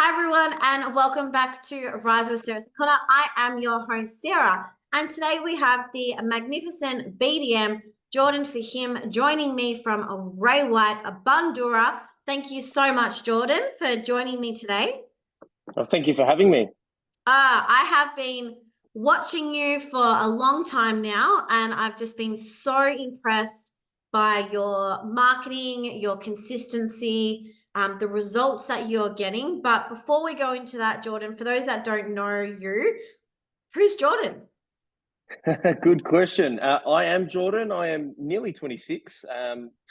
Hi, everyone, and welcome back to Rise with Sarah Connor. I am your host, Sarah, and today we have the magnificent BDM, Jordan Fahim, joining me from Ray White, a Bundoora. Thank you so much, Jordan, for joining me today. Well, thank you for having me. I have been watching you for a long time now, and I've just been so impressed by your marketing, your consistency, the results that you're getting. But before we go into that, Jordan, for those that don't know you, who's Jordan? Good question. I am Jordan. I am nearly 26,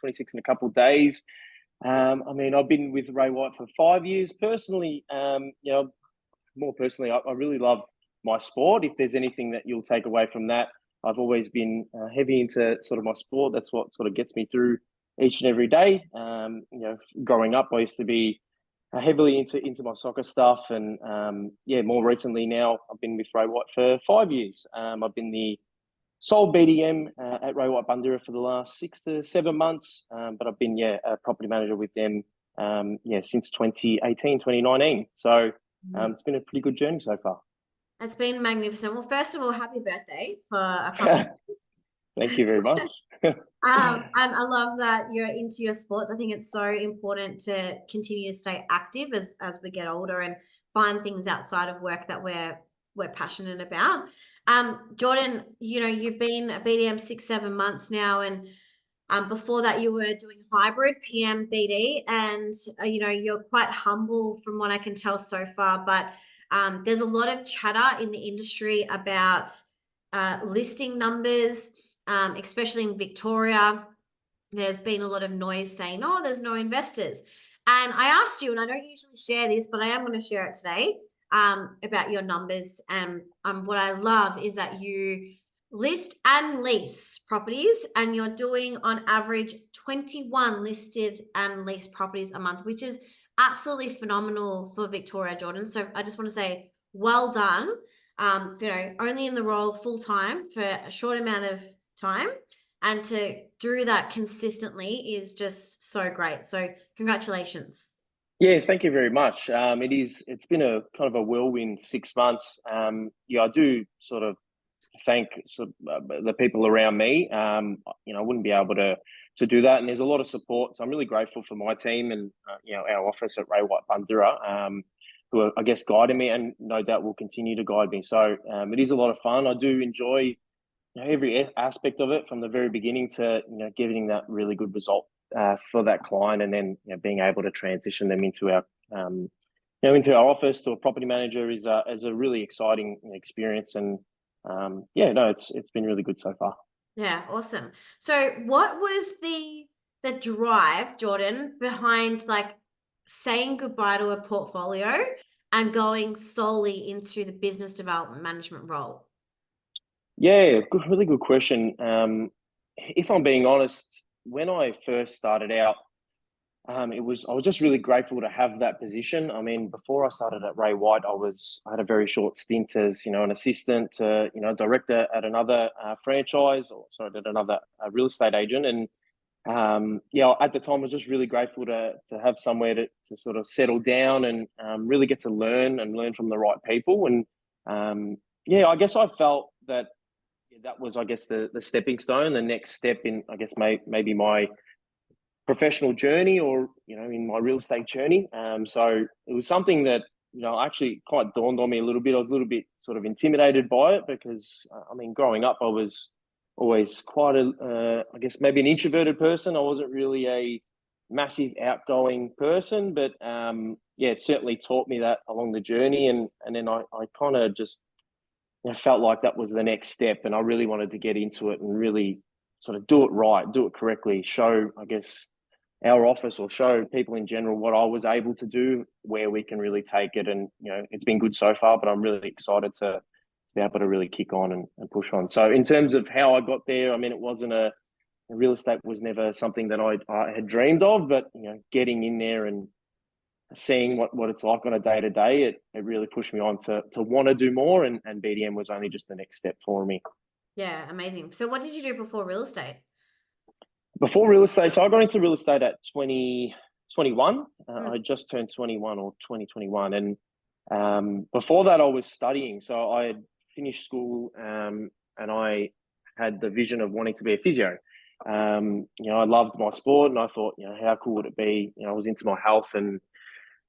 26 in a couple of days. I've been with Ray White for 5 years. Personally, more personally, I really love my sport. If there's anything that you'll take away from that, I've always been heavy into sort of my sport. That's what sort of gets me through each and every day. Growing up, I used to be heavily into my soccer stuff, and more recently now I've been with Ray White for 5 years. I've been the sole BDM at Ray White Bundoora for the last 6 to 7 months, but I've been a property manager with them since 2018, 2019. So it's been a pretty good journey so far. It's been magnificent. Well, first of all, happy birthday for a couple of years. Thank you very much. And I love that you're into your sports. I think it's so important to continue to stay active as we get older and find things outside of work that we're passionate about. Jordan, you've been a BDM 6, 7 months now, and before that you were doing hybrid PM BD, and you're quite humble from what I can tell so far, but there's a lot of chatter in the industry about listing numbers, especially in Victoria. There's been a lot of noise saying, oh, there's no investors. And I asked you, and I don't usually share this, but I am going to share it today, about your numbers. And what I love is that you list and lease properties, and you're doing on average 21 listed and leased properties a month, which is absolutely phenomenal for Victoria, Jordan. So I just want to say well done. Only in the role full time for a short amount of time, and to do that consistently is just so great. So congratulations. Yeah, thank you very much. It's been a kind of a whirlwind 6 months. I do sort of thank the people around me. I wouldn't be able to do that, and there's a lot of support. So I'm really grateful for my team and our office at Ray White Bundoora, who are, I guess, guiding me, and no doubt will continue to guide me. So it is a lot of fun. I do enjoy every aspect of it, from the very beginning to getting that really good result for that client, and then being able to transition them into our into our office to a property manager is a really exciting experience. And it's been really good so far. Yeah, awesome. So what was the drive, Jordan, behind like saying goodbye to a portfolio and going solely into the business development management role? Yeah, really good question. If I'm being honest, when I first started out, I was just really grateful to have that position. I mean, before I started at Ray White, I had a very short stint as an assistant to director at another franchise, or sorry, at another real estate agent. And at the time, I was just really grateful to have somewhere to sort of settle down and really get to learn from the right people. And I guess I felt that that was, I guess, the stepping stone, the next step in, I guess, maybe my professional journey, or in my real estate journey. So it was something that actually quite dawned on me a little bit. I was a little bit sort of intimidated by it, because growing up, I was always quite I guess maybe an introverted person. I wasn't really a massive outgoing person, but it certainly taught me that along the journey. And then I kind of just felt like that was the next step, and I really wanted to get into it and really sort of do it right, do it correctly, show, I guess, our office, or show people in general what I was able to do, where we can really take it. And it's been good so far, but I'm really excited to be able to really kick on and push on. So in terms of how I got there, it wasn't real estate was never something that I had dreamed of, but getting in there and seeing what it's like on a day-to-day, it really pushed me on to want to do more, and BDM was only just the next step for me. Yeah, amazing. So what did you do before real estate? Before real estate, so I got into real estate at 20, 21. Mm. I just turned 21 or 2021. And before that, I was studying. So I had finished school and I had the vision of wanting to be a physio. I loved my sport and I thought, how cool would it be? I was into my health and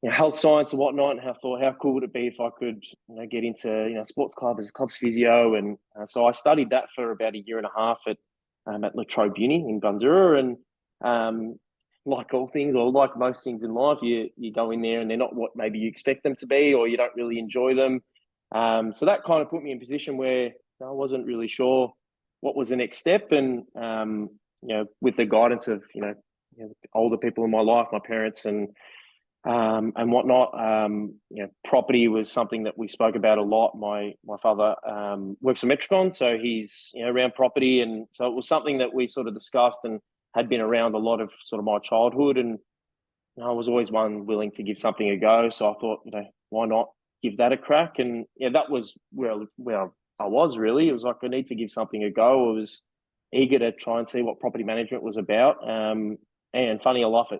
health science and whatnot. And I thought, how cool would it be if I could, get into, sports club as a club's physio. And so I studied that for about a year and a half at La Trobe Uni in Bundoora. And like all things, or like most things in life, you go in there and they're not what maybe you expect them to be, or you don't really enjoy them. So that kind of put me in a position where I wasn't really sure what was the next step. And with the guidance of older people in my life, my parents and whatnot. Property was something that we spoke about a lot. My father works for Metricon, so he's around property, and so it was something that we sort of discussed and had been around a lot of sort of my childhood. And I was always one willing to give something a go. So I thought, why not give that a crack? And that was where I was really. It was like I need to give something a go. I was eager to try and see what property management was about. And funny enough,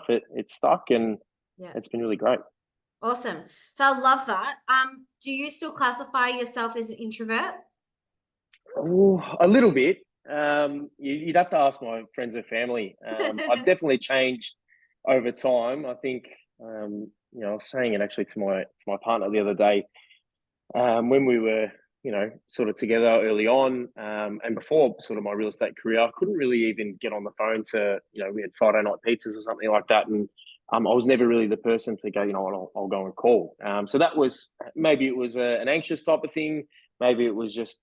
it stuck, and Yeah. it's been really great. Awesome. So I love that. Do you still classify yourself as an introvert? Ooh, a little bit. You'd have to ask my friends and family. I've definitely changed over time. I think I was saying it actually to my partner the other day, when we were sort of together early on, and before sort of my real estate career. I couldn't really even get on the phone to we had Friday night pizzas or something like that, and I was never really the person to go, I'll go and call. So that was, maybe it was an anxious type of thing. Maybe it was just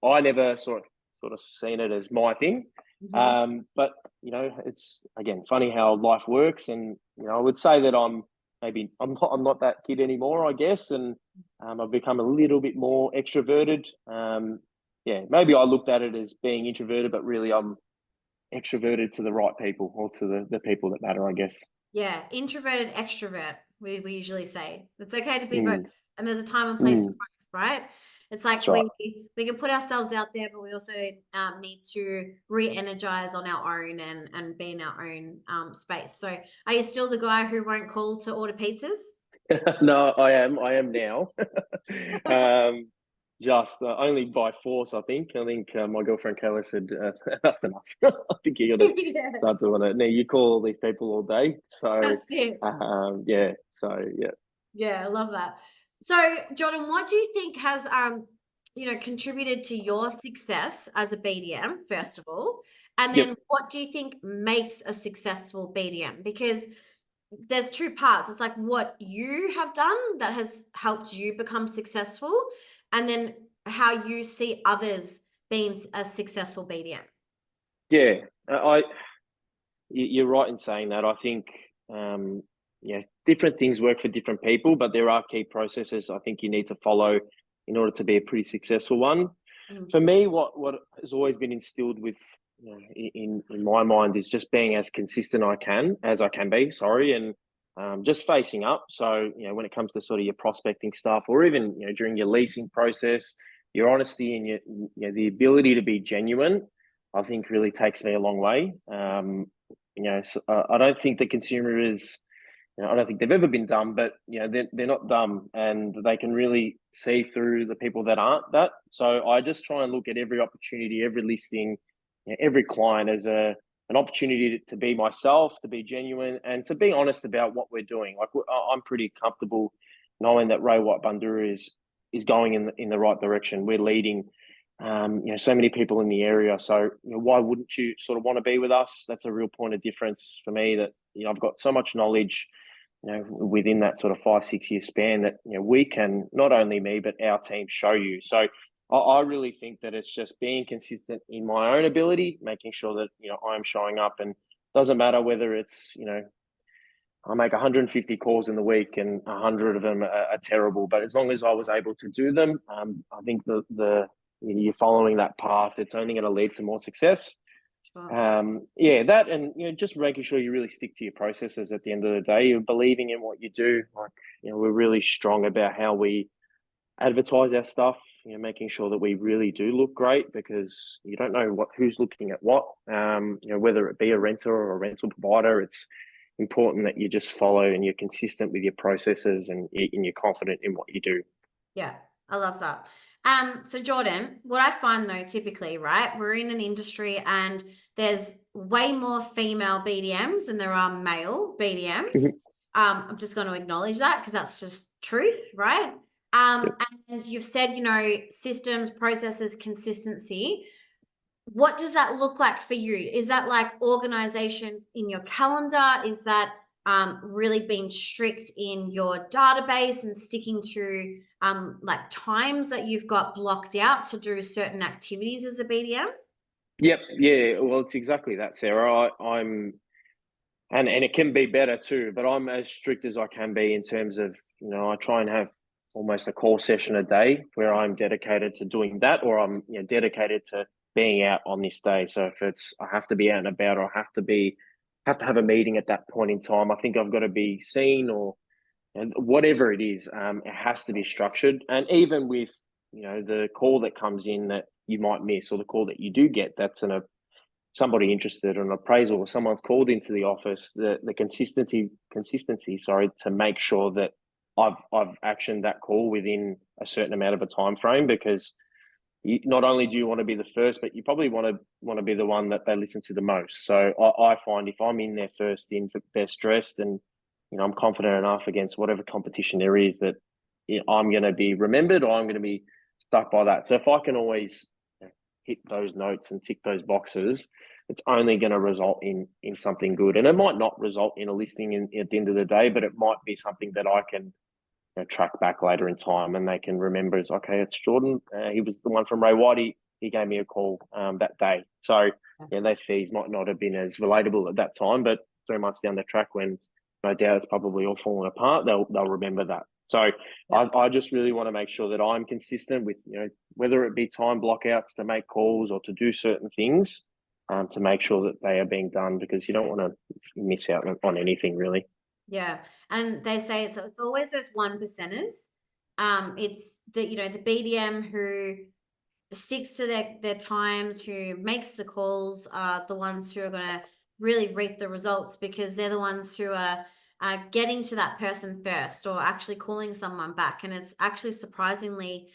I never sort of seen it as my thing. Mhm. But it's again funny how life works, and I would say that I'm not that kid anymore, I guess, and I've become a little bit more extroverted. Maybe I looked at it as being introverted, but really I'm extroverted to the right people, or to the people that matter, I guess. Yeah, introverted, extrovert. We usually say it's okay to be both, Mm, and there's a time and place for mm, both, right? It's that's like right. we can put ourselves out there, but we also need to re-energize on our own and be in our own space. So, are you still the guy who won't call to order pizzas? No, I am now. um, just only by force, I think. My girlfriend Kayla said, "That's enough." I think you got to Yeah, start doing it. Now you call all these people all day, so that's it. yeah. So yeah. Yeah, I love that. So, Jordan, what do you think has contributed to your success as a BDM, first of all? And Yep. then what do you think makes a successful BDM? Because there's two parts. It's like what you have done that has helped you become successful, and then how you see others being a successful BDM. Yeah. You're right in saying that. I think, different things work for different people, but there are key processes I think you need to follow in order to be a pretty successful one. Mm. For me, what has always been instilled with in my mind is just being as consistent as I can be. Sorry, and just facing up. So when it comes to sort of your prospecting stuff, or even during your leasing process, your honesty and the ability to be genuine, I think really takes me a long way. So, I don't think the consumer is. I don't think they've ever been dumb, but they're not dumb, and they can really see through the people that aren't that. So I just try and look at every opportunity, every listing, every client as an opportunity to be myself, to be genuine, and to be honest about what we're doing. Like, I'm pretty comfortable knowing that Ray White Bundoora is going in the right direction. We're leading. So many people in the area. So, why wouldn't you sort of want to be with us? That's a real point of difference for me. That I've got so much knowledge, within that sort of 5-6 year span, that we can, not only me but our team, show you. So, I really think that it's just being consistent in my own ability, making sure that I'm showing up, and doesn't matter whether it's I make 150 calls in the week and 100 of them are terrible. But as long as I was able to do them, I think you're following that path. It's only going to lead to more success. Sure. That, and just making sure you really stick to your processes. At the end of the day, you're believing in what you do. Like we're really strong about how we advertise our stuff. Making sure that we really do look great, because you don't know who's looking at what. Whether it be a renter or a rental provider, it's important that you just follow and you're consistent with your processes and you're confident in what you do. Yeah, I love that. So Jordan, what I find though, typically, right, we're in an industry and there's way more female BDMs than there are male BDMs. I'm just going to acknowledge that because that's just truth, right? Yep. And you've said, systems, processes, consistency. What does that look like for you? Is that like organization in your calendar? Is that really being strict in your database and sticking to like times that you've got blocked out to do certain activities as a BDM? Yep. Yeah. Well, it's exactly that, Sarah. I'm, and it can be better too, but I'm as strict as I can be in terms of, I try and have almost a call session a day where I'm dedicated to doing that, or I'm, dedicated to being out on this day. So if it's, I have to be out and about, or I have to have a meeting at that point in time, I think I've got to be seen, or and whatever it is, it has to be structured. And even with, the call that comes in that you might miss, or the call that you do get, that's somebody interested in an appraisal, or someone's called into the office, the consistency, sorry, to make sure that I've actioned that call within a certain amount of a time frame, because not only do you want to be the first, but you probably want to be the one that they listen to the most. So I find if I'm in there first, in best dressed, and I'm confident enough against whatever competition there is, that I'm going to be remembered, or I'm going to be stuck by that. So if I can always hit those notes and tick those boxes, it's only going to result in something good. And it might not result in a listing at the end of the day, but it might be something that I can track back later in time, and they can remember as, okay, it's Jordan. He was the one from Ray White. He gave me a call that day. So their fees might not have been as relatable at that time, but 3 months down the track, when no doubt it's probably all falling apart, they'll remember that. So I just really want to make sure that I'm consistent with, whether it be time blockouts to make calls or to do certain things, to make sure that they are being done, because you don't want to miss out on anything, really. Yeah. And they say it's always those 1%ers. It's the BDM who sticks to their times, who makes the calls, are the ones who are going to really reap the results, because they're the ones who are getting to that person first, or actually calling someone back. And it's actually surprisingly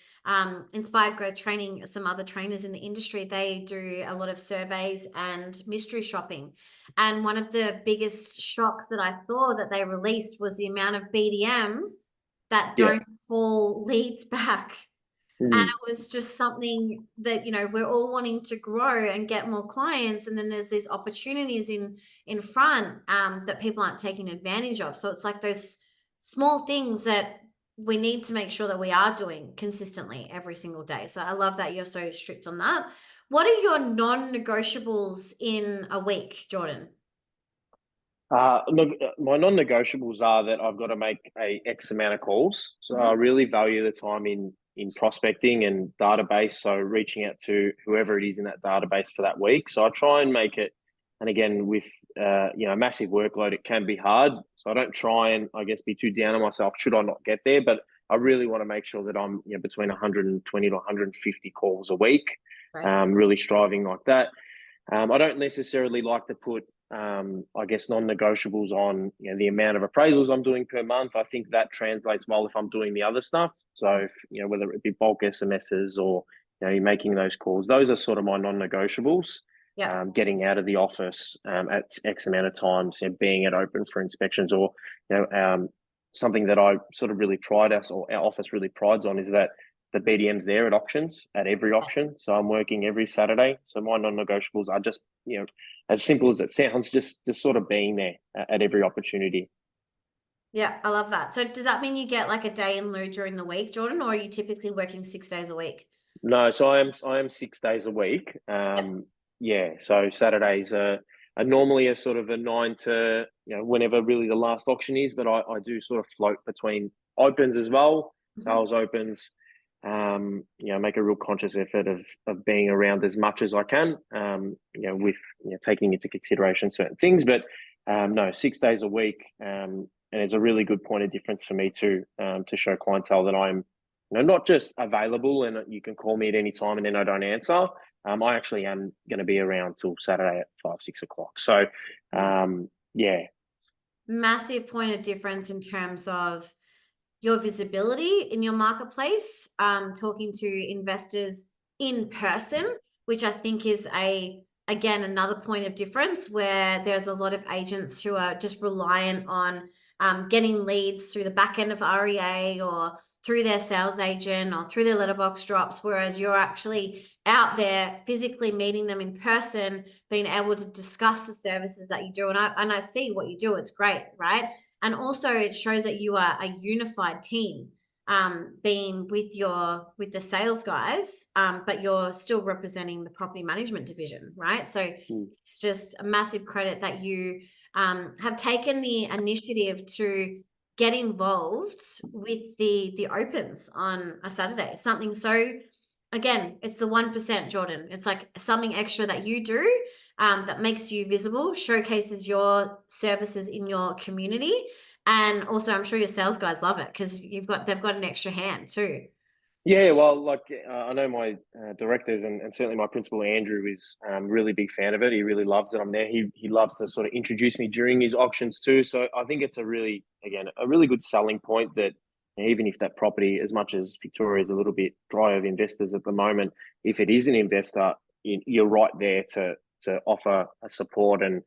Inspired Growth Training, some other trainers in the industry, they do a lot of surveys and mystery shopping. And one of the biggest shocks that I saw that they released was the amount of BDMs that don't call leads back. And it was just something that, we're all wanting to grow and get more clients. And then there's these opportunities in front that people aren't taking advantage of. So it's like those small things that we need to make sure that we are doing consistently every single day. So I love that you're so strict on that. What are your non-negotiables in a week, Jordan? Look, my non-negotiables are that I've got to make a X amount of calls. So I really value the time in prospecting and database. So reaching out to whoever it is in that database for that week. So I try and make it. And again, with a massive workload, it can be hard. So I don't try and, I guess, be too down on myself should I not get there. But I really want to make sure that I'm between 120 to 150 calls a week. Right. Really striving like that. I don't necessarily like to put, I guess, non-negotiables on the amount of appraisals I'm doing per month. I think that translates well if I'm doing the other stuff. So if, whether it be bulk SMSs or you're making those calls, those are sort of my non-negotiables. Yeah. Getting out of the office at X amount of times, being it open for inspections, or something that I sort of really pride us, or our office really prides on, is that the BDM's there at auctions, at every auction. So I'm working every Saturday. So my non-negotiables are just, as simple as it sounds, just sort of being there at every opportunity. Yeah, I love that. So does that mean you get like a day in lieu during the week, Jordan, or are you typically working 6 days a week? No, so I am 6 days a week. So Saturdays are normally a sort of a 9 to whenever really the last auction is, but I do sort of float between opens as well, sales opens. Make a real conscious effort of being around as much as I can. With taking into consideration certain things, but no, 6 days a week, and it's a really good point of difference for me to show clientele that I'm not just available and you can call me at any time and then I don't answer. I actually am going to be around till Saturday at 5, 6 o'clock. So, yeah. massive point of difference in terms of your visibility in your marketplace, talking to investors in person, which I think is again, another point of difference where there's a lot of agents who are just reliant on getting leads through the back end of REA or through their sales agent or through their letterbox drops, whereas you're actually out there physically meeting them in person, being able to discuss the services that you do. And I see what you do. It's great, right? And also it shows that you are a unified team, being with the sales guys, but you're still representing the property management division, right? So it's just a massive credit that you have taken the initiative to get involved with the opens on a Saturday. Something so, again, it's the 1%, Jordan. It's like something extra that you do, that makes you visible, showcases your services in your community. And also, I'm sure your sales guys love it because they've got an extra hand too. Yeah, well, like I know my directors and certainly my principal Andrew is really big fan of it. He really loves that I'm there. He loves to sort of introduce me during his auctions too. So I think it's a really good selling point that even if that property, as much as Victoria is a little bit dry of investors at the moment, if it is an investor, you're right there to offer a support and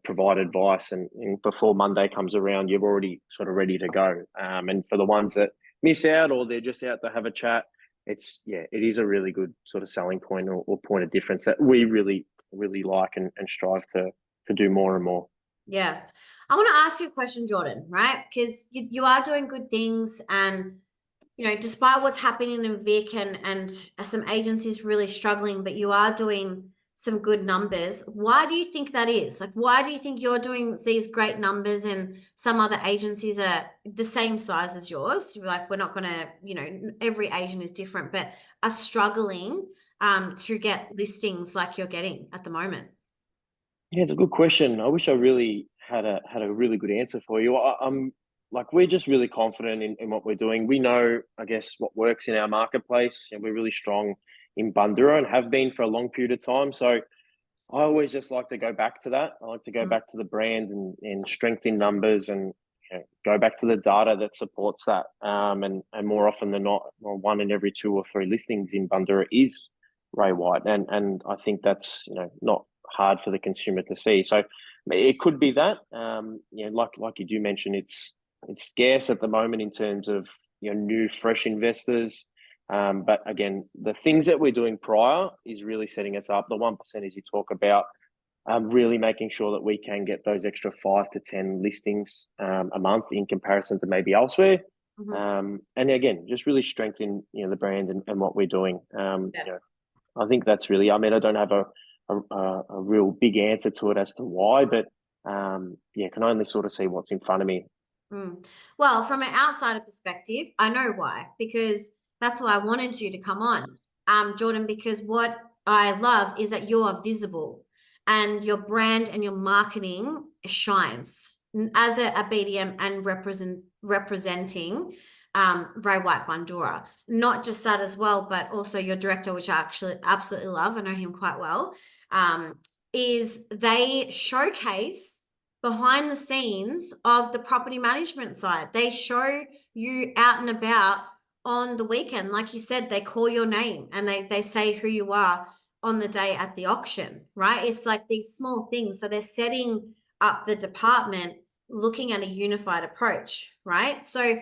provide advice. And before Monday comes around, you're already sort of ready to go. And for the ones that miss out or they're just out to have a chat, it is a really good sort of selling point or point of difference that we really like and strive to do more and more. Yeah. I want to ask you a question, Jordan, right? Because you are doing good things, and despite what's happening in Vic and some agencies really struggling, but you are doing some good numbers. Why do you think that is? Like, why do you think you're doing these great numbers and some other agencies are the same size as yours? Like, we're not going to, every agent is different, but are struggling to get listings like you're getting at the moment? Yeah, it's a good question. I wish I really had a really good answer for you. I'm like, we're just really confident in what we're doing. We know, I guess, what works in our marketplace, and we're really strong in Bundoora and have been for a long period of time. So I always just like to go back to that. I like to go back to the brand and strengthen numbers and go back to the data that supports that. And more often than not, well, 1 in every 2 or 3 listings in Bundoora is Ray White, and I think that's not hard for the consumer to see. So it could be that. Like you do mention, it's scarce at the moment in terms of new fresh investors. But again, the things that we're doing prior is really setting us up. The 1% as you talk about, really making sure that we can get those extra 5 to 10 listings a month in comparison to maybe elsewhere. And again, just really strengthen the brand and what we're doing. I think that's really. I mean, I don't have a real big answer to it as to why, but can only sort of see what's in front of me. Well, from an outsider perspective, I know why, because that's why I wanted you to come on, Jordan, because what I love is that you are visible and your brand and your marketing shines as a BDM and representing Ray White Bundoora. Not just that as well, but also your director, which I actually absolutely love. I know him quite well. Is they showcase behind the scenes of the property management side. They show you out and about on the weekend. Like you said, they call your name and they say who you are on the day at the auction, right? It's like these small things. So they're setting up the department looking at a unified approach, right? So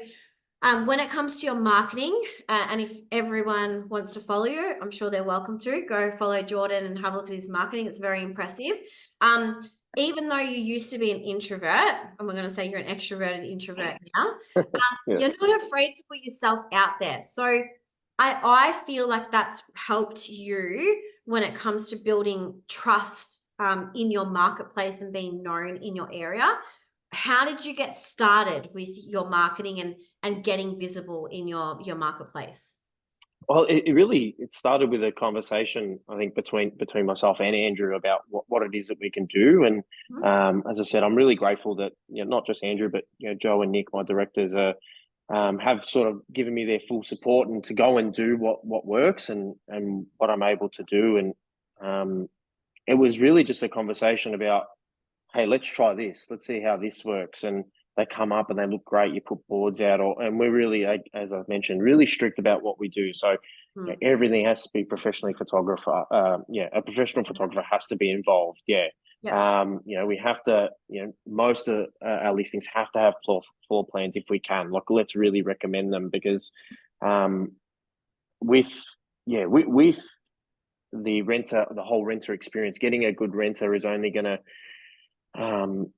when it comes to your marketing, and if everyone wants to follow you, I'm sure they're welcome to go follow Jordan and have a look at his marketing. It's very impressive. Even though you used to be an introvert, and we're going to say you're an extroverted introvert now, you're not afraid to put yourself out there. So I feel like that's helped you when it comes to building trust in your marketplace and being known in your area. How did you get started with your marketing and getting visible in your marketplace? Well, it started with a conversation, I think, between myself and Andrew about what it is that we can do. And as I said, I'm really grateful that not just Andrew, but Joe and Nick, my directors, have sort of given me their full support and to go and do what works and what I'm able to do. And it was really just a conversation about hey, let's try this. Let's see how this works. And they come up and they look great. You put boards out, and we're really, as I've mentioned, really strict about what we do. So everything has to be professionally photographer. A professional photographer has to be involved. Yeah. We have to, most of our listings have to have floor plans if we can. Like, let's really recommend them because with the renter, the whole renter experience, getting a good renter is only going to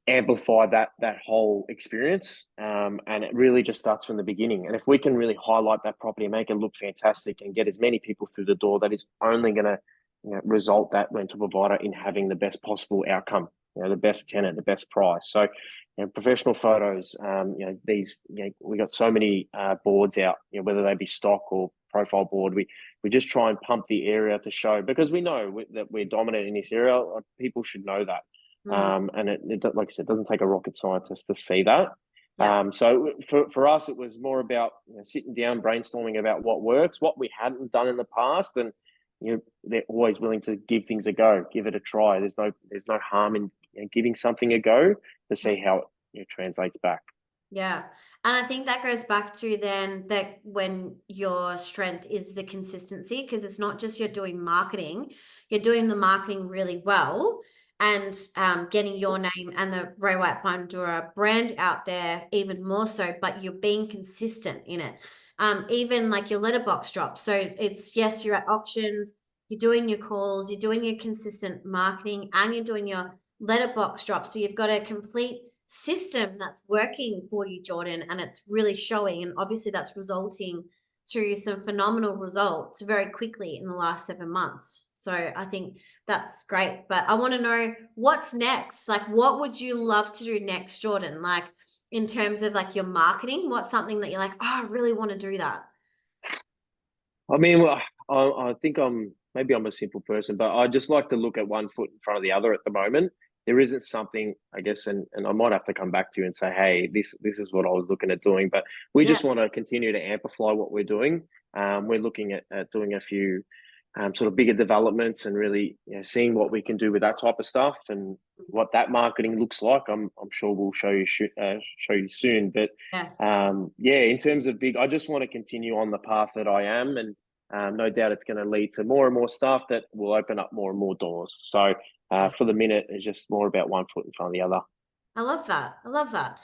amplify that whole experience, and it really just starts from the beginning. And if we can really highlight that property, make it look fantastic, and get as many people through the door, that is only going to result that rental provider in having the best possible outcome. The best tenant, the best price. So, professional photos. We got so many boards out. Whether they be stock or profile board, we just try and pump the area to show, because we know that we're dominant in this area. People should know that. And it, like I said, doesn't take a rocket scientist to see that. So for us, it was more about sitting down, brainstorming about what works, what we hadn't done in the past, and they're always willing to give things a go, give it a try. There's no harm in giving something a go to see how it translates back. Yeah. And I think that goes back to then that when your strength is the consistency, because it's not just you're doing marketing, you're doing the marketing really well and getting your name and the Ray White Bundoora brand out there even more so, but you're being consistent in it. Even like your letterbox drops. So it's, yes, you're at auctions, you're doing your calls, you're doing your consistent marketing, and you're doing your letterbox drops. So you've got a complete system that's working for you, Jordan, and it's really showing. And obviously that's resulting through some phenomenal results very quickly in the last 7 months. So I think that's great. But I want to know what's next. Like, what would you love to do next, Jordan? Like, in terms of like your marketing, what's something that you're like, oh, I really want to do that? I mean, well, I think maybe I'm a simple person, but I just like to look at one foot in front of the other at the moment. There isn't something, I guess, and I might have to come back to you and say, hey, this is what I was looking at doing. But we just want to continue to amplify what we're doing. We're looking at doing a few sort of bigger developments, and really seeing what we can do with that type of stuff and what that marketing looks like. I'm sure we'll show you soon. But in terms of big, I just want to continue on the path that I am, and no doubt it's going to lead to more and more stuff that will open up more and more doors. So for the minute, it's just more about one foot in front of the other. I love that. I love that.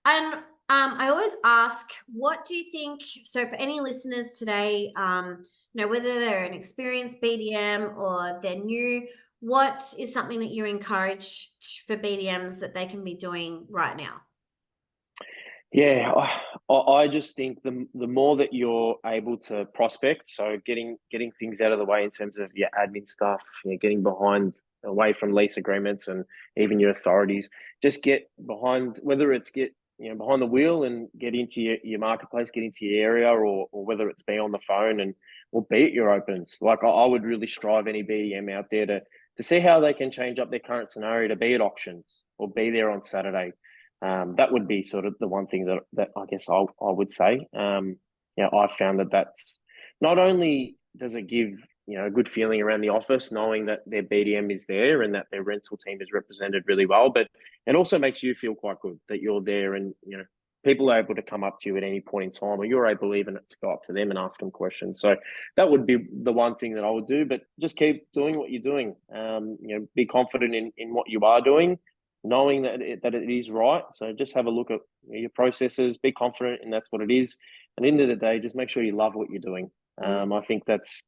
And I always ask, what do you think? So, for any listeners today, whether they're an experienced BDM or they're new, what is something that you encourage for BDMs that they can be doing right now? Yeah, I just think the more that you're able to prospect, so getting things out of the way in terms of your admin stuff, getting away from lease agreements and even your authorities, just get behind, whether it's behind the wheel and get into your marketplace, get into your area, or whether it's be on the phone or be at your opens. Like I would really strive any BDM out there to see how they can change up their current scenario to be at auctions or be there on Saturday. That would be sort of the one thing that I guess I would say. I've found that's not only does it give a good feeling around the office, knowing that their BDM is there and that their rental team is represented really well, but it also makes you feel quite good that you're there, and people are able to come up to you at any point in time, or you're able even to go up to them and ask them questions. So that would be the one thing that I would do. But just keep doing what you're doing. Be confident in what you are doing, knowing that it is right. So just have a look at your processes, be confident, and that's what it is. At the end of the day, just make sure you love what you're doing. I think that's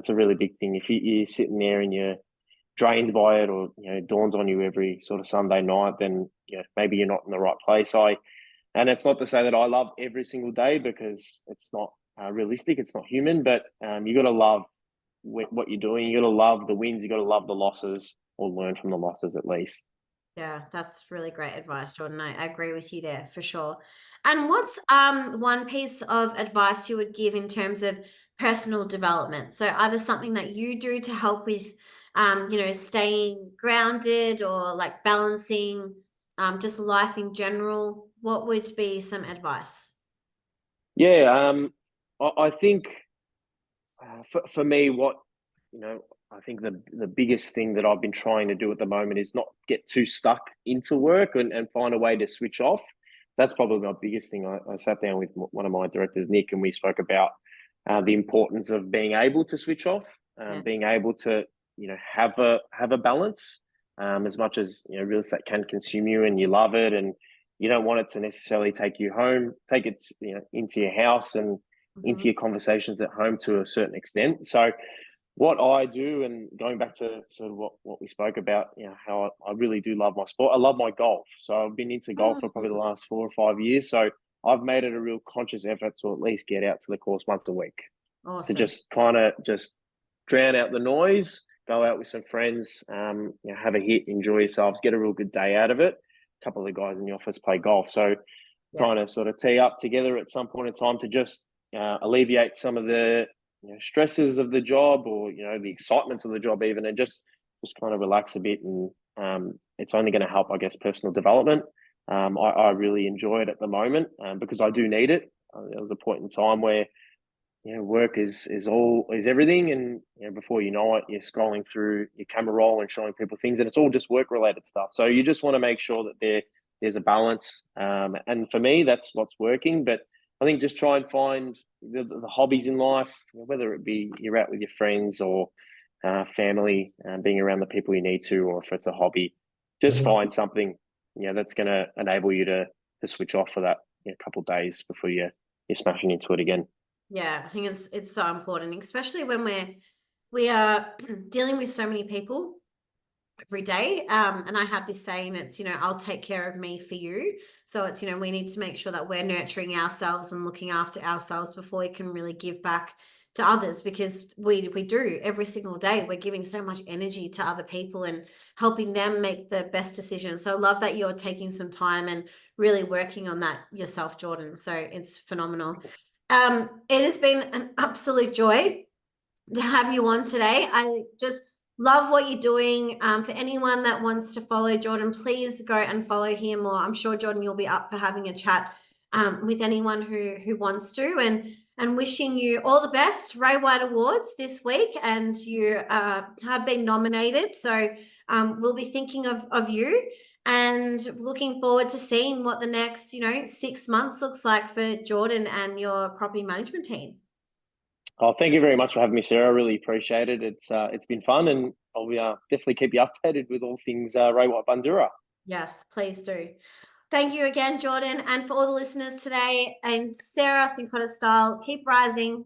a really big thing. If you're sitting there and you're drained by it, or it dawns on you every sort of Sunday night, then maybe you're not in the right place. And it's not to say that I love every single day, because it's not realistic, it's not human. But you got to love what you're doing. You got to love the wins. You got to love the losses, or learn from the losses at least. Yeah, that's really great advice, Jordan. I agree with you there for sure. And what's one piece of advice you would give in terms of personal development? So either something that you do to help with staying grounded, or like balancing just life in general. What would be some advice? Yeah, I think for me, what I think the biggest thing that I've been trying to do at the moment is not get too stuck into work and find a way to switch off. That's probably my biggest thing. I sat down with one of my directors, Nick, and we spoke about the importance of being able to switch off, being able to, have a balance, as much as, real estate can consume you and you love it and you don't want it to necessarily take you home, take it, into your house and into your conversations at home to a certain extent. So what I do, and going back to sort of what we spoke about, how I really do love my sport. I love my golf. So I've been into golf for probably the last 4 or 5 years. So I've made it a real conscious effort to at least get out to the course once a week. Awesome. To just kind of just drown out the noise, go out with some friends, have a hit, enjoy yourselves, get a real good day out of it. A couple of the guys in the office play golf. So trying to sort of tee up together at some point in time to just alleviate some of the stresses of the job, or the excitement of the job even, and just kind of relax a bit. And it's only going to help, I guess, personal development. I really enjoy it at the moment because I do need it. There was a point in time where work is everything, and before you know it, you're scrolling through your camera roll and showing people things, and it's all just work related stuff. So you just want to make sure that there's a balance. And for me, that's what's working. But I think just try and find the hobbies in life, whether it be you're out with your friends or family, being around the people you need to, or if it's a hobby, just find something that's going to enable you to switch off for that couple of days before you're smashing into it again. Yeah, I think it's so important, especially when we are dealing with so many people every day. And I have this saying, it's, I'll take care of me for you. So it's, we need to make sure that we're nurturing ourselves and looking after ourselves before we can really give back to others, because we do every single day. We're giving so much energy to other people and helping them make the best decisions. So I love that you're taking some time and really working on that yourself, Jordan. So it's phenomenal. It has been an absolute joy to have you on today. I just love what you're doing. For anyone that wants to follow Jordan, please go and follow him, or I'm sure, Jordan, you'll be up for having a chat with anyone who wants to, and wishing you all the best. Ray White Awards this week, and you have been nominated. So we'll be thinking of you, and looking forward to seeing what the next 6 months looks like for Jordan and your property management team. Oh, thank you very much for having me, Sarah. I really appreciate it. It's been fun, and I'll definitely keep you updated with all things Ray White Bundoora. Yes, please do. Thank you again, Jordan. And for all the listeners today, I'm Sarah, Synchrona Style. Keep rising.